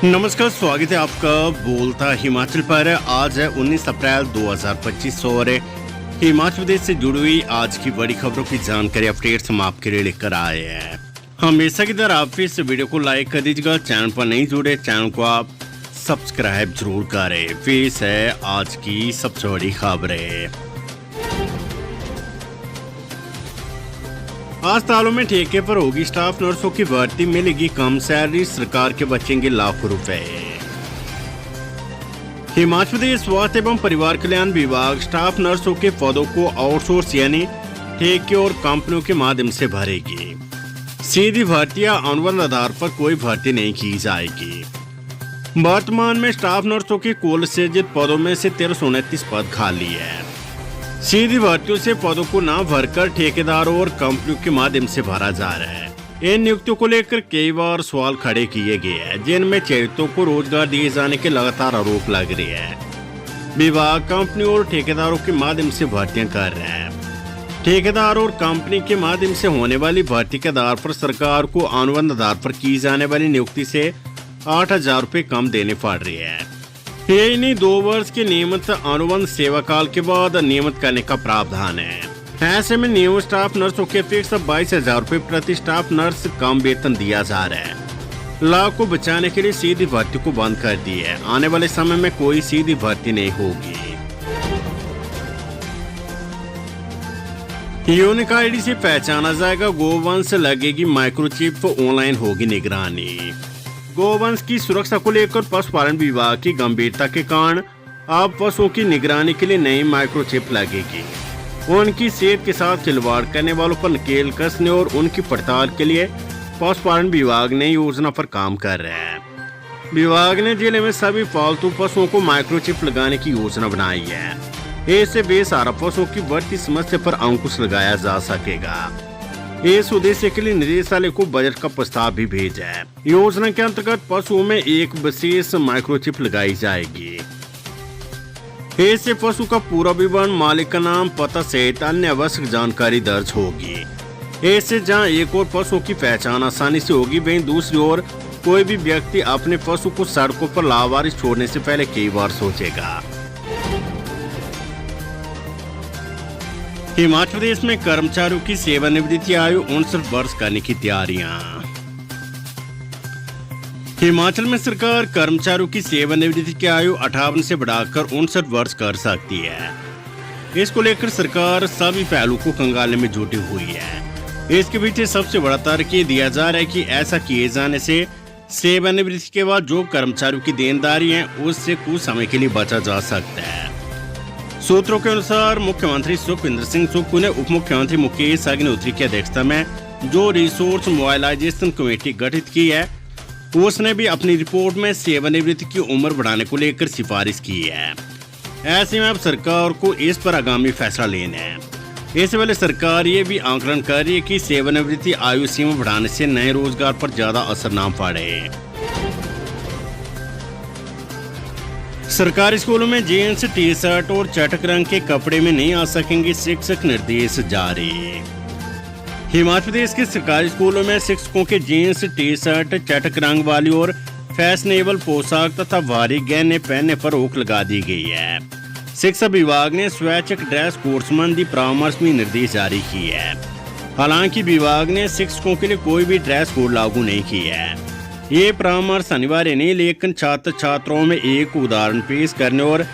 नमस्कार, स्वागत है आपका बोलता हिमाचल पर। आज है 19 अप्रैल 2025 और हिमाचल प्रदेश से जुड़ी हुई आज की बड़ी खबरों की जानकारी अपडेट्स हम आपके लिए लेकर आए हैं। हमेशा की तरह आप इस वीडियो को लाइक कर दीजिएगा। चैनल पर नहीं जुड़े चैनल को आप सब्सक्राइब जरूर करें। पेश है आज की सबसे बड़ी खबरें। अस्पतालों में ठेके पर होगी स्टाफ नर्सों की भर्ती, मिलेगी कम सैलरी, सरकार के बचेंगे लाखों रुपए। हिमाचल प्रदेश स्वास्थ्य एवं परिवार कल्याण विभाग स्टाफ नर्सों के पदों को आउटसोर्स यानी ठेके और कंपनियों के माध्यम से भरेगी। सीधी भर्ती या अनुबंध आधार पर कोई भर्ती नहीं की जाएगी। वर्तमान में स्टाफ नर्सों के कुल सृजित पदों में से 1329 पद खाली है। सीधी भर्तियों से पदों को न भरकर ठेकेदारों और कंपनियों के माध्यम से भरा जा रहा है। इन नियुक्तियों को लेकर कई बार सवाल खड़े किए गए हैं, जिनमें चयनितों को रोजगार दिए जाने के लगातार आरोप लग रहे हैं। विभाग कंपनियों और ठेकेदारों के माध्यम से भर्तियां कर रहे हैं। ठेकेदार और कंपनी के माध्यम से होने वाली भर्ती के आधार पर सरकार को अनुबंध आधार पर की जाने वाली नियुक्ति से 8,000 रुपये कम देने पड़ रहे हैं। यही नहीं, 2 वर्ष के नियमित अनुबंध सेवा काल के बाद नियमित करने का प्रावधान है। ऐसे में नियमित स्टाफ नर्सों के अपेक्षा 22,000 रुपये प्रति स्टाफ नर्स कम वेतन दिया जा रहा है। लाभ को बचाने के लिए सीधी भर्ती को बंद कर दी है। आने वाले समय में कोई सीधी भर्ती नहीं होगी। यूनिक आईडी से पहचाना जाएगा गोवंश, लगेगी माइक्रोचिप, ऑनलाइन होगी निगरानी। गोवंश की सुरक्षा को लेकर पशुपालन विभाग की गंभीरता के कारण अब पशुओं की निगरानी के लिए नई माइक्रोचिप लगेगी। उनकी सेहत के साथ खिलवाड़ करने वालों पर नकेल कसने और उनकी पड़ताल के लिए पशुपालन विभाग नई योजना पर काम कर रहा है। विभाग ने जिले में सभी पालतू पशुओं को माइक्रोचिप लगाने की योजना बनाई है। इससे बेसहारा पशुओं की बढ़ती समस्या पर अंकुश लगाया जा सकेगा। इस उद्देश्य के लिए निदेशालय को बजट का प्रस्ताव भी भेजा है। योजना के अंतर्गत पशुओं में एक विशेष माइक्रोचिप लगाई जाएगी। इससे पशु का पूरा विवरण, मालिक का नाम, पता सहित अन्य आवश्यक जानकारी दर्ज होगी। इससे जहां एक और पशुओं की पहचान आसानी से होगी, वहीं दूसरी ओर कोई भी व्यक्ति अपने पशु को सड़कों पर लावारिस छोड़ने से पहले कई बार सोचेगा। हिमाचल प्रदेश में कर्मचारियों की सेवानिवृत्ति आयु 59 वर्ष करने की तैयारियां। हिमाचल में सरकार कर्मचारियों की सेवानिवृत्ति की आयु 58 से बढ़ाकर 59 वर्ष कर सकती है। इसको लेकर सरकार सभी पहलू को खंगालने में जुटी हुई है। इसके पीछे सबसे बड़ा तर्क ये दिया जा रहा है कि ऐसा किए जाने से सेवानिवृत्ति के बाद जो कर्मचारियों की देनदारी है उससे कुछ समय के लिए बचा जा सकता है। सूत्रों के अनुसार मुख्यमंत्री सुखविंदर सिंह सुक्खू ने उप मुख्यमंत्री मुकेश अग्निहोत्री की अध्यक्षता में जो रिसोर्स मोबाइलाइजेशन कमेटी गठित की है, उसने भी अपनी रिपोर्ट में सेवानिवृत्ति की उम्र बढ़ाने को लेकर सिफारिश की है। ऐसे में अब सरकार को इस पर आगामी फैसला लेना है। इससे पहले सरकार ये भी आकलन कर रही है कि सेवानिवृत्ति आयु सीमा बढ़ाने से नए रोजगार पर ज्यादा असर न पड़े। सरकारी स्कूलों में जीन्स, टी शर्ट और चटक रंग के कपड़े में नहीं आ सकेंगे शिक्षक, निर्देश जारी। हिमाचल प्रदेश के सरकारी स्कूलों में शिक्षकों के जीन्स, टी शर्ट, चटक रंग वाली और फैशनेबल पोशाक तथा भारी गहने पहनने पर रोक लगा दी गई है। शिक्षा विभाग ने स्वैच्छिक ड्रेस कोड संबंधी परामर्श में निर्देश जारी किए है। हालांकि विभाग ने शिक्षकों के लिए कोई भी ड्रेस कोड लागू नहीं किया है। ये परामर्श अनिवार्य नहीं, लेकिन छात्र छात्राओं में एक उदाहरण पेश करने और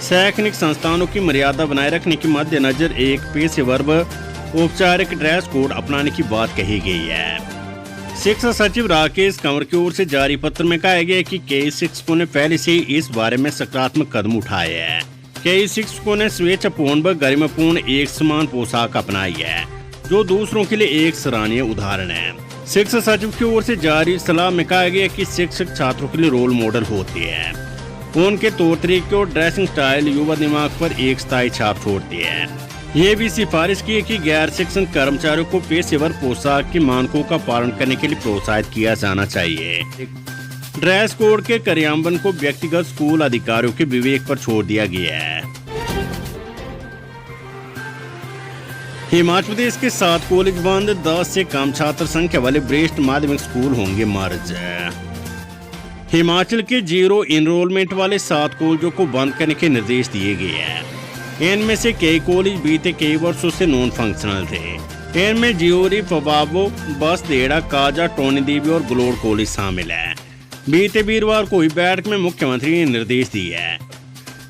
शैक्षणिक संस्थानों की मर्यादा बनाए रखने के मद्देनजर एक पेशेवर व औपचारिक ड्रेस कोड अपनाने की बात कही गई है। शिक्षा सचिव राकेश कंवर की ओर से जारी पत्र में कहा गया है कि कई शिक्षकों ने पहले से ही इस बारे में सकारात्मक कदम उठाए हैं। कई शिक्षकों ने स्वेच्छापूर्ण व गरिमापूर्ण एक समान पोशाक अपनाई है, जो दूसरों के लिए एक सराहनीय उदाहरण है। शिक्षा सचिव की ओर से जारी सलाह में कहा गया कि शिक्षक छात्रों के लिए रोल मॉडल होते हैं। उनके तौर तरीके और ड्रेसिंग स्टाइल युवा दिमाग पर एक स्थायी छाप छोड़ती है। ये भी सिफारिश की है कि गैर शिक्षण कर्मचारियों को पेशेवर पोशाक के मानकों का पालन करने के लिए प्रोत्साहित किया जाना चाहिए। ड्रेस कोड के कार्यान्वयन को व्यक्तिगत स्कूल अधिकारियों के विवेक पर छोड़ दिया गया है। हिमाचल प्रदेश के 7 कॉलेज बंद, 10 से कम छात्र संख्या वाले वरिष्ठ माध्यमिक स्कूल होंगे मर्ज। हिमाचल के जीरो इनरोलमेंट वाले 7 कॉलेजों को बंद करने के निर्देश दिए गए हैं। इनमें से कई कॉलेज बीते कई वर्षों से नॉन फंक्शनल थे। इनमें जियोरी, पबाबो, बसदेड़ा, काजा, टोनी देवी और गलोड़ कॉलेज शामिल है। बीते वीरवार को हुई बैठक में मुख्यमंत्री ने निर्देश दिए हैं।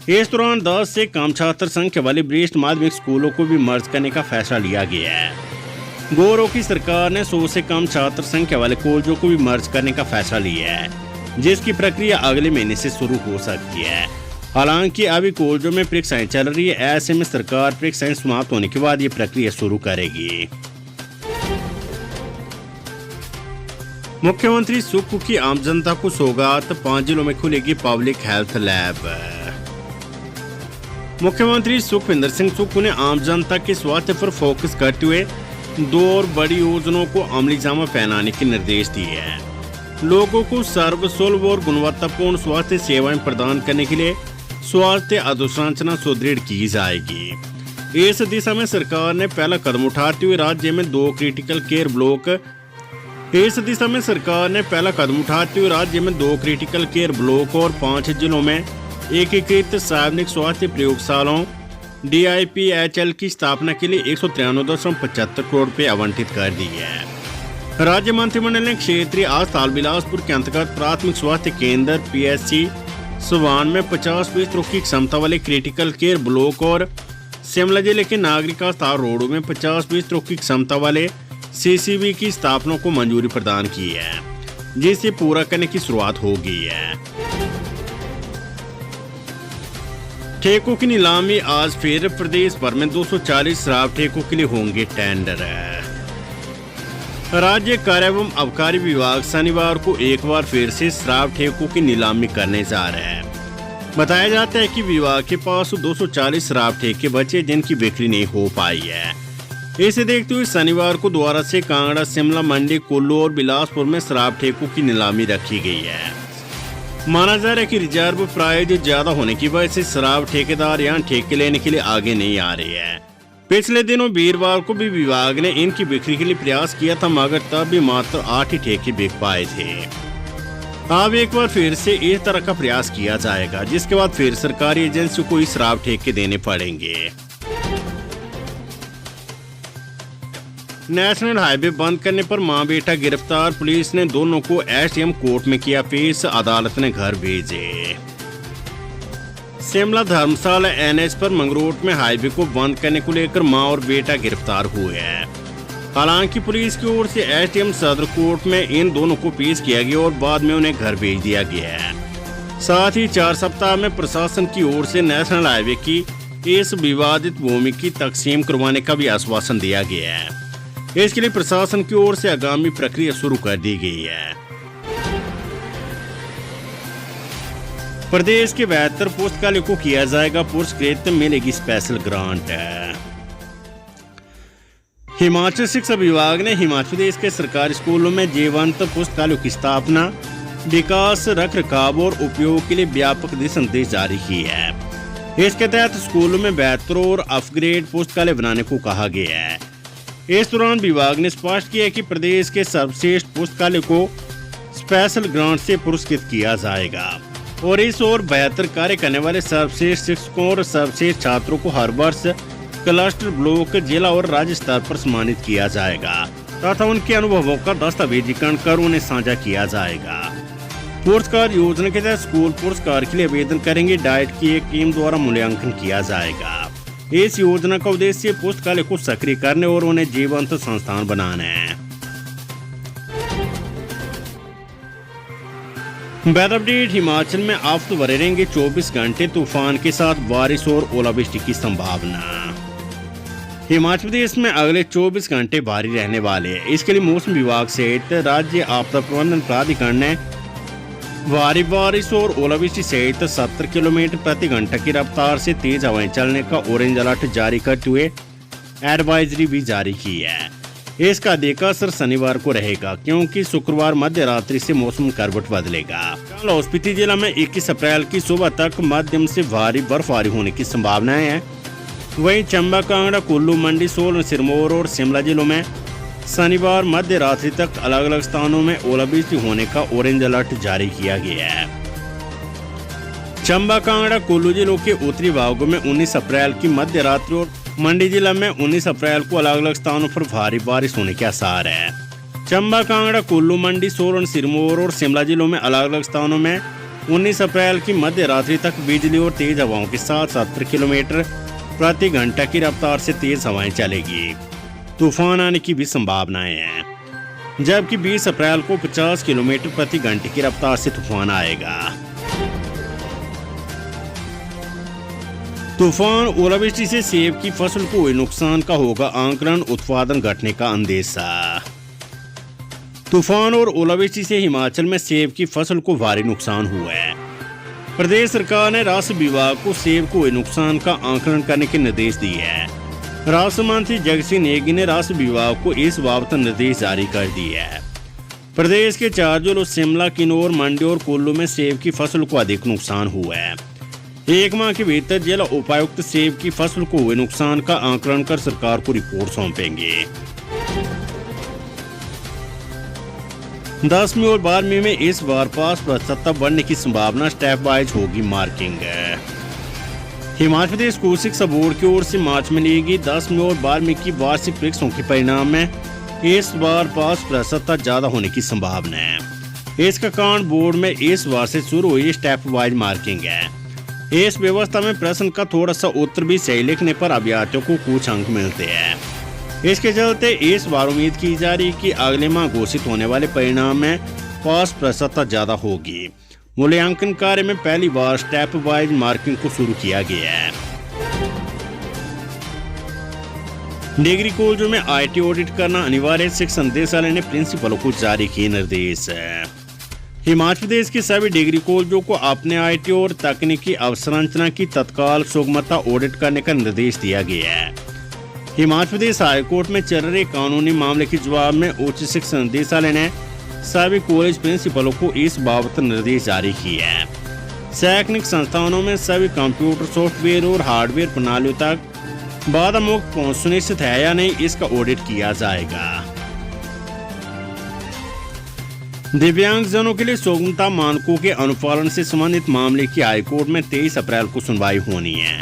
इस दौरान 10 से कम छात्र संख्या वाले वरिष्ठ माध्यमिक स्कूलों को भी मर्ज करने का फैसला लिया गया है। गौरव की सरकार ने 100 से कम छात्र संख्या वाले कॉलेजों को भी मर्ज करने का फैसला लिया है, जिसकी प्रक्रिया अगले महीने से शुरू हो सकती है। हालांकि अभी कॉलेजों में परीक्षाएं चल रही है। ऐसे में सरकार परीक्षाएं समाप्त होने के बाद ये प्रक्रिया शुरू करेगी। मुख्यमंत्री सुक्खू की आम जनता को सौगात, 5 जिलों में खुलेगी पब्लिक हेल्थ लैब। मुख्यमंत्री सुखविंदर सिंह सुक्खू ने आम जनता के स्वास्थ्य पर फोकस करते हुए 2 और बड़ी योजनाओं को अमली जामा पहनाने के निर्देश दिए हैं। लोगों को सर्वसुलभ और गुणवत्तापूर्ण स्वास्थ्य सेवाएं प्रदान करने के लिए स्वास्थ्य अधोसंरचना सुदृढ़ की जाएगी। इस दिशा में सरकार ने पहला कदम उठाते हुए राज्य में 2 क्रिटिकल केयर ब्लॉक और 5 जिलों में एकीकृत सार्वजनिक स्वास्थ्य प्रयोगशालाओं DIPHL की स्थापना के लिए 193.75 करोड़ रुपए आवंटित कर दिए हैं। राज्य मंत्रिमंडल ने क्षेत्रीय अस्पताल बिलासपुर के अंतर्गत प्राथमिक स्वास्थ्य केंद्र PSC स्वान में 50 बिस्तरों की क्षमता वाले क्रिटिकल केयर ब्लॉक और शिमला जिले के नागरिक अस्पताल रोडो में 50 बिस्तरों की क्षमता वाले CCB की स्थापना को मंजूरी प्रदान की है, जिसे पूरा करने की शुरुआत हो गई है। ठेकों की नीलामी आज फिर प्रदेश भर में 240 शराब ठेकों के लिए होंगे टेंडर। राज्य कार्य एवं आबकारी विभाग शनिवार को एक बार फिर से शराब ठेकों की नीलामी करने जा रहे हैं। बताया जाता है कि विभाग के पास 240 शराब ठेके बचे जिनकी बिक्री नहीं हो पाई है। इसे देखते हुए शनिवार को दोबारा से कांगड़ा, शिमला, मंडी, कुल्लू और बिलासपुर में शराब ठेकों की नीलामी रखी गई है। माना जा रहा है कि रिजर्व प्राइस ज्यादा होने की वजह से शराब ठेकेदार यहाँ ठेके लेने के लिए आगे नहीं आ रहे हैं। पिछले दिनों वीरवार को भी विभाग ने इनकी बिक्री के लिए प्रयास किया था, मगर तब भी मात्र 8 ही ठेके बिक पाए थे। अब एक बार फिर से इस तरह का प्रयास किया जाएगा, जिसके बाद फिर सरकारी एजेंसियों को इस शराब ठेके देने पड़ेंगे। नेशनल हाईवे बंद करने पर मां बेटा गिरफ्तार, पुलिस ने दोनों को SDM कोर्ट में किया पेश, अदालत ने घर भेजे। शिमला धर्मशाला NH पर मंगरोट में हाईवे को बंद करने को लेकर मां और बेटा गिरफ्तार हुए हैं। हालांकि पुलिस की ओर से SDM सदर कोर्ट में इन दोनों को पेश किया गया और बाद में उन्हें घर भेज दिया गया है। साथ ही 4 सप्ताह में प्रशासन की ओर से नेशनल हाईवे की इस विवादित भूमि की तकसीम करवाने का भी आश्वासन दिया गया है। इसके लिए प्रशासन की ओर से आगामी प्रक्रिया शुरू कर दी गई है। प्रदेश के 72 पुस्तकालयों को किया जाएगा पुरस्कृत, मिलेगी स्पेशल ग्रांट। हिमाचल शिक्षा विभाग ने हिमाचल प्रदेश के सरकारी स्कूलों में जीवंत पुस्तकालयों की स्थापना, विकास, रखरखाव और उपयोग के लिए व्यापक दिशा निर्देश जारी की है। इसके तहत स्कूलों में 72 और अपग्रेड पुस्तकालय बनाने को कहा गया है। इस दौरान विभाग ने स्पष्ट किया कि प्रदेश के सर्वश्रेष्ठ पुस्तकालय को स्पेशल ग्रांट से पुरस्कृत किया जाएगा और इस ओर बेहतर कार्य करने वाले सर्वश्रेष्ठ शिक्षकों और सर्वश्रेष्ठ छात्रों को हर वर्ष क्लस्टर, ब्लॉक, जिला और राज्य स्तर पर सम्मानित किया जाएगा तथा उनके अनुभवों का दस्तावेजीकरण कर उन्हें साझा किया जाएगा। पुरस्कार योजना के तहत स्कूल पुरस्कार के लिए आवेदन करेंगे। डाइट की एक टीम द्वारा मूल्यांकन किया जाएगा। इस योजना का उद्देश्य पुस्तकालय को सक्रिय करने और उन्हें जीवंत संस्थान बनाना है। Weather update. हिमाचल में आफ्त भरे रहेंगे 24 घंटे, तूफान के साथ बारिश और ओलावृष्टि की संभावना। हिमाचल प्रदेश में अगले 24 घंटे भारी रहने वाले हैं। इसके लिए मौसम विभाग सहित राज्य आपदा प्रबंधन प्राधिकरण ने भारी बारिश और ओलावृष्टि सहित 70 किलोमीटर प्रति घंटा की रफ्तार से तेज हवाएं चलने का ऑरेंज अलर्ट जारी करते हुए एडवाइजरी भी जारी की है। इसका अधिक असर शनिवार को रहेगा, क्योंकि शुक्रवार मध्य रात्रि से मौसम करवट बदलेगा। लाहौल स्पीति जिला में 21 अप्रैल की सुबह तक मध्यम से भारी बर्फबारी होने की संभावनाएं हैं। वहीं चंबा, कांगड़ा, कुल्लू, मंडी, सोलन, सिरमौर और शिमला जिलों में शनिवार मध्य रात्रि तक अलग अलग स्थानों में ओलावृष्टि होने का ऑरेंज अलर्ट जारी किया गया है। चंबा, कांगड़ा, कुल्लू जिलों के उत्तरी भागों में 19 अप्रैल की मध्य रात्रि और मंडी जिला में 19 अप्रैल को अलग अलग स्थानों पर भारी बारिश होने के आसार है। चंबा, कांगड़ा, कुल्लू, मंडी, सोलन, सिरमौर और शिमला जिलों में अलग अलग स्थानों में 19 अप्रैल की मध्य रात्रि तक बिजली और तेज हवाओं के साथ 70 किलोमीटर प्रति घंटा की रफ्तार से तेज हवाएं चलेगी। तूफान आने की भी संभावनाएं हैं, जबकि 20 अप्रैल को 50 किलोमीटर प्रति घंटे की रफ्तार से तूफान आएगा। तूफान ओलावृष्टि से सेब की फसल को हुए नुकसान का होगा आंकलन, उत्पादन घटने का अंदेशा। तूफान और ओलावृष्टि से हिमाचल में सेब की फसल को भारी नुकसान हुआ है। प्रदेश सरकार ने राजस्व विभाग को सेब को हुए नुकसान का आंकलन करने के निर्देश दिए हैं। राजस्व मंत्री जगत सिंह नेगी ने राजस्व विभाग को इस बाबत निर्देश जारी कर दिए हैं। प्रदेश के 4 जिलों शिमला, किन्नौर, मंडी और कुल्लू में सेब की फसल को अधिक नुकसान हुआ है। 1 माह के भीतर जिला उपायुक्त सेब की फसल को हुए नुकसान का आंकलन कर सरकार को रिपोर्ट सौंपेंगे। 10वीं और 12वीं में इस बार पास प्रतिशतता बढ़ने की संभावना, स्टेप वाइज होगी मार्किंग। हिमाचल प्रदेश स्कूल शिक्षा बोर्ड की ओर से मार्च में ली गई 10वीं और 12वीं की वार्षिक परीक्षाओं के परिणाम में इस बार पास प्रतिशतता ज्यादा होने की संभावना है। इसका कारण बोर्ड में इस बार से शुरू हुई स्टेप वाइज मार्किंग है। इस व्यवस्था में प्रश्न का थोड़ा सा उत्तर भी सही लिखने पर अभ्यर्थियों को कुछ अंक मिलते हैं। इसके चलते इस बार उम्मीद की जा रही कि अगले माह घोषित होने वाले परिणाम में पास प्रतिशतता ज्यादा होगी। मूल्यांकन कार्य में पहली बार स्टेप वाइज मार्किंग को शुरू किया गया है। डिग्री कॉलेजों में IT ऑडिट करना अनिवार्य, शिक्षा निदेशालय ने प्रिंसिपलों को जारी किए निर्देश। हिमाचल प्रदेश के सभी डिग्री कॉलेजों को अपने IT और तकनीकी अवसंरचना की तत्काल सुगमता ऑडिट करने का निर्देश दिया गया है। हिमाचल प्रदेश हाईकोर्ट में चल रहे कानूनी मामले के जवाब में उच्च शिक्षा निदेशालय ने सभी कॉलेज प्रिंसिपलों को इस बाबत निर्देश जारी किए हैं। शैक्षणिक संस्थानों में सभी कंप्यूटर सॉफ्टवेयर और हार्डवेयर प्रणालियों तक बाधा मुक्त पहुंच सुनिश्चित है या नहीं, इसका ऑडिट किया जाएगा। दिव्यांगजनों के लिए सुगमता मानकों के अनुपालन से संबंधित मामले की हाईकोर्ट में 23 अप्रैल को सुनवाई होनी है।